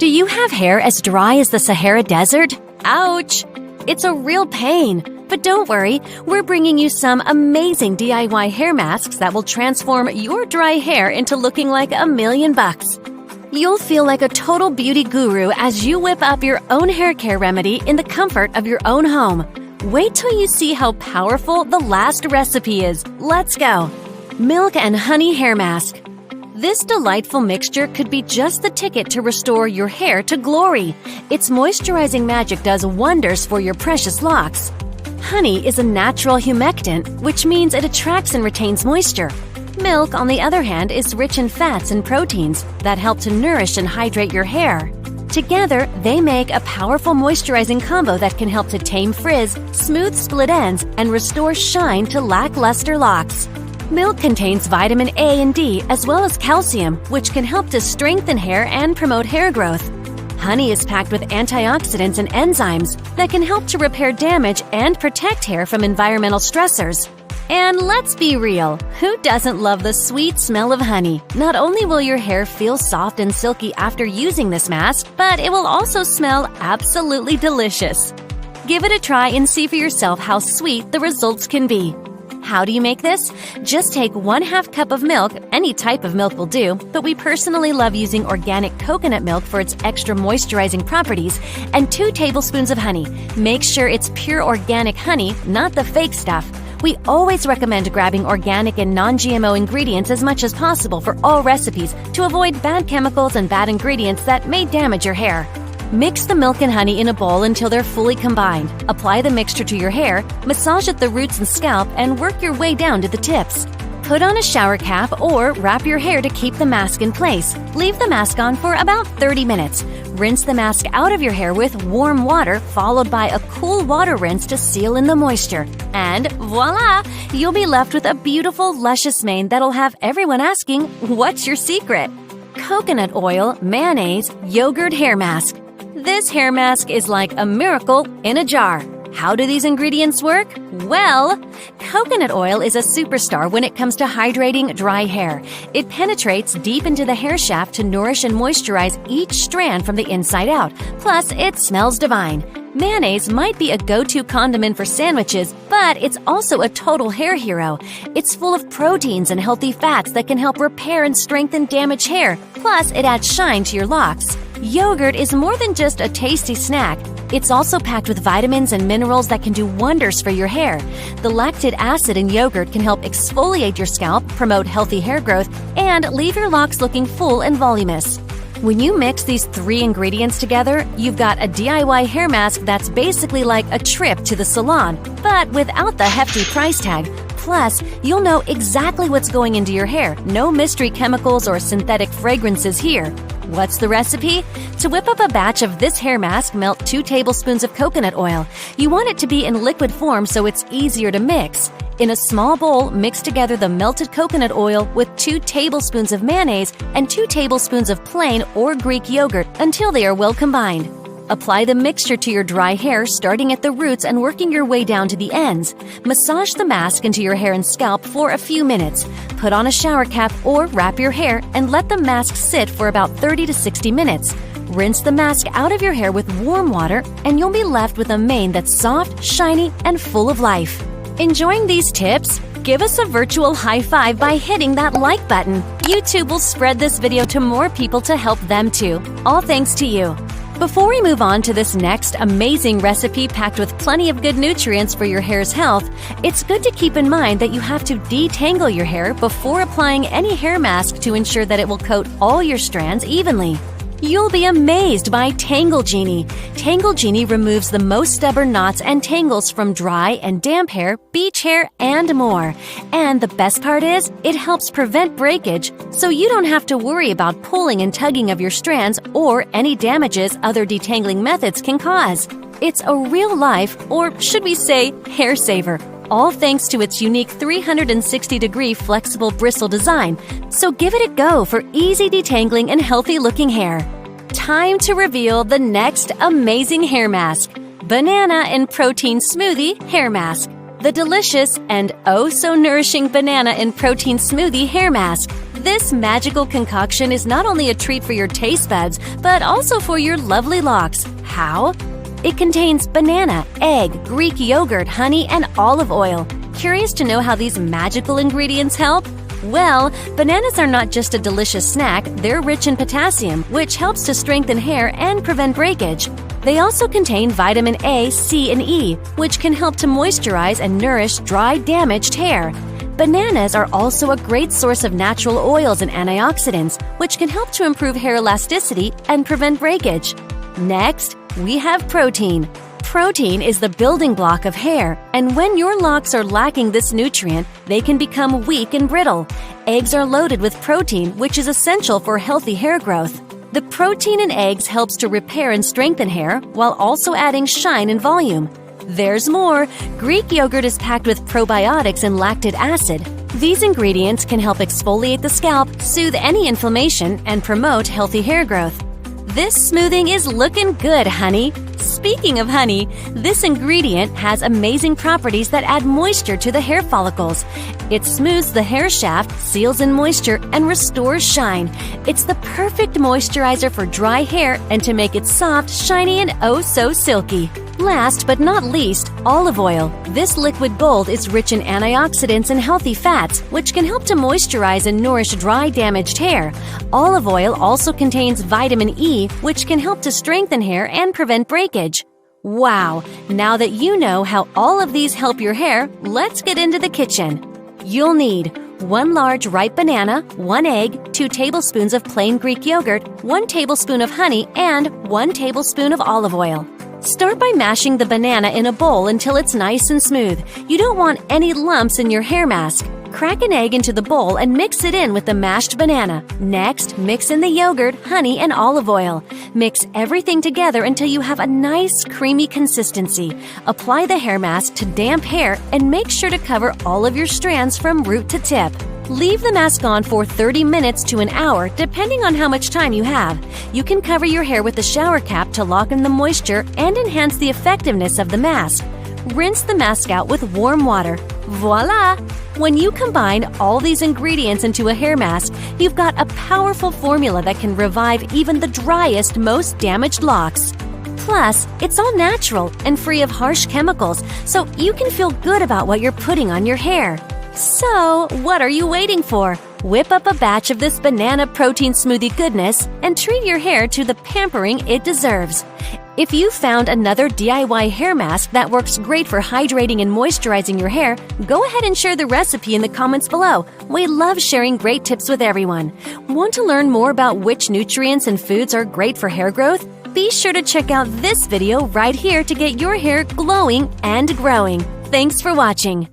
Do you have hair as dry as the Sahara Desert? Ouch! It's a real pain. But don't worry, we're bringing you some amazing DIY hair masks that will transform your dry hair into looking like $1,000,000. You'll feel like a total beauty guru as you whip up your own hair care remedy in the comfort of your own home. Wait till you see how powerful the last recipe is. Let's go! Milk and honey hair mask. This delightful mixture could be just the ticket to restore your hair to glory. Its moisturizing magic does wonders for your precious locks. Honey is a natural humectant, which means it attracts and retains moisture. Milk, on the other hand, is rich in fats and proteins that help to nourish and hydrate your hair. Together, they make a powerful moisturizing combo that can help to tame frizz, smooth split ends, and restore shine to lackluster locks. Milk contains vitamin A and D as well as calcium, which can help to strengthen hair and promote hair growth. Honey is packed with antioxidants and enzymes that can help to repair damage and protect hair from environmental stressors. And let's be real, who doesn't love the sweet smell of honey? Not only will your hair feel soft and silky after using this mask, but it will also smell absolutely delicious. Give it a try and see for yourself how sweet the results can be. How do you make this? Just take 1/2 cup of milk, any type of milk will do, but we personally love using organic coconut milk for its extra moisturizing properties, and 2 tablespoons of honey. Make sure it's pure organic honey, not the fake stuff. We always recommend grabbing organic and non-GMO ingredients as much as possible for all recipes to avoid bad chemicals and bad ingredients that may damage your hair. Mix the milk and honey in a bowl until they're fully combined. Apply the mixture to your hair, massage at the roots and scalp, and work your way down to the tips. Put on a shower cap or wrap your hair to keep the mask in place. Leave the mask on for about 30 minutes. Rinse the mask out of your hair with warm water, followed by a cool water rinse to seal in the moisture. And voila! You'll be left with a beautiful, luscious mane that'll have everyone asking, what's your secret? Coconut oil, mayonnaise, yogurt hair mask. This hair mask is like a miracle in a jar. How do these ingredients work? Well, coconut oil is a superstar when it comes to hydrating dry hair. It penetrates deep into the hair shaft to nourish and moisturize each strand from the inside out. Plus, it smells divine. Mayonnaise might be a go-to condiment for sandwiches, but it's also a total hair hero. It's full of proteins and healthy fats that can help repair and strengthen damaged hair. Plus, it adds shine to your locks. Yogurt is more than just a tasty snack. It's also packed with vitamins and minerals that can do wonders for your hair. The lactic acid in yogurt can help exfoliate your scalp, promote healthy hair growth, and leave your locks looking full and voluminous. When you mix these 3 ingredients together, you've got a DIY hair mask that's basically like a trip to the salon, but without the hefty price tag. Plus, you'll know exactly what's going into your hair. No mystery chemicals or synthetic fragrances here. What's the recipe? To whip up a batch of this hair mask, melt 2 tablespoons of coconut oil. You want it to be in liquid form so it's easier to mix. In a small bowl, mix together the melted coconut oil with 2 tablespoons of mayonnaise and 2 tablespoons of plain or Greek yogurt until they are well combined. Apply the mixture to your dry hair, starting at the roots and working your way down to the ends. Massage the mask into your hair and scalp for a few minutes. Put on a shower cap or wrap your hair and let the mask sit for about 30 to 60 minutes. Rinse the mask out of your hair with warm water, and you'll be left with a mane that's soft, shiny, and full of life. Enjoying these tips? Give us a virtual high five by hitting that like button. YouTube will spread this video to more people to help them too. All thanks to you. Before we move on to this next amazing recipe packed with plenty of good nutrients for your hair's health, it's good to keep in mind that you have to detangle your hair before applying any hair mask to ensure that it will coat all your strands evenly. You'll be amazed by TangleGenie. TangleGenie removes the most stubborn knots and tangles from dry and damp hair, beach hair, and more. And the best part is, it helps prevent breakage, so you don't have to worry about pulling and tugging of your strands or any damages other detangling methods can cause. It's a real-life, or should we say, hair saver, all thanks to its unique 360-degree flexible bristle design. So give it a go for easy detangling and healthy-looking hair. Time to reveal the next amazing hair mask. Banana and Protein Smoothie Hair Mask. The delicious and oh so nourishing banana and protein smoothie hair mask. This magical concoction is not only a treat for your taste buds, but also for your lovely locks. How? It contains banana, egg, Greek yogurt, honey, and olive oil. Curious to know how these magical ingredients help? Well, bananas are not just a delicious snack, they're rich in potassium, which helps to strengthen hair and prevent breakage. They also contain vitamin A, C, and E, which can help to moisturize and nourish dry, damaged hair. Bananas are also a great source of natural oils and antioxidants, which can help to improve hair elasticity and prevent breakage. Next, we have protein. Protein is the building block of hair, and when your locks are lacking this nutrient, they can become weak and brittle. Eggs are loaded with protein, which is essential for healthy hair growth. The protein in eggs helps to repair and strengthen hair while also adding shine and volume. There's more! Greek yogurt is packed with probiotics and lactic acid. These ingredients can help exfoliate the scalp, soothe any inflammation, and promote healthy hair growth. This smoothing is looking good, honey! Speaking of honey, this ingredient has amazing properties that add moisture to the hair follicles. It smooths the hair shaft, seals in moisture, and restores shine. It's the perfect moisturizer for dry hair and to make it soft, shiny, and oh so silky. Last but not least, olive oil. This liquid gold is rich in antioxidants and healthy fats, which can help to moisturize and nourish dry, damaged hair. Olive oil also contains vitamin E, which can help to strengthen hair and prevent breakage. Wow! Now that you know how all of these help your hair, let's get into the kitchen. You'll need 1 large ripe banana, 1 egg, 2 tablespoons of plain Greek yogurt, 1 tablespoon of honey, and 1 tablespoon of olive oil. Start by mashing the banana in a bowl until it's nice and smooth. You don't want any lumps in your hair mask. Crack an egg into the bowl and mix it in with the mashed banana. Next, mix in the yogurt, honey, and olive oil. Mix everything together until you have a nice, creamy consistency. Apply the hair mask to damp hair and make sure to cover all of your strands from root to tip. Leave the mask on for 30 minutes to an hour, depending on how much time you have. You can cover your hair with a shower cap to lock in the moisture and enhance the effectiveness of the mask. Rinse the mask out with warm water. Voila! When you combine all these ingredients into a hair mask, you've got a powerful formula that can revive even the driest, most damaged locks. Plus, it's all natural and free of harsh chemicals, so you can feel good about what you're putting on your hair. So, what are you waiting for? Whip up a batch of this banana protein smoothie goodness and treat your hair to the pampering it deserves. If you found another DIY hair mask that works great for hydrating and moisturizing your hair, go ahead and share the recipe in the comments below. We love sharing great tips with everyone. Want to learn more about which nutrients and foods are great for hair growth? Be sure to check out this video right here to get your hair glowing and growing. Thanks for watching.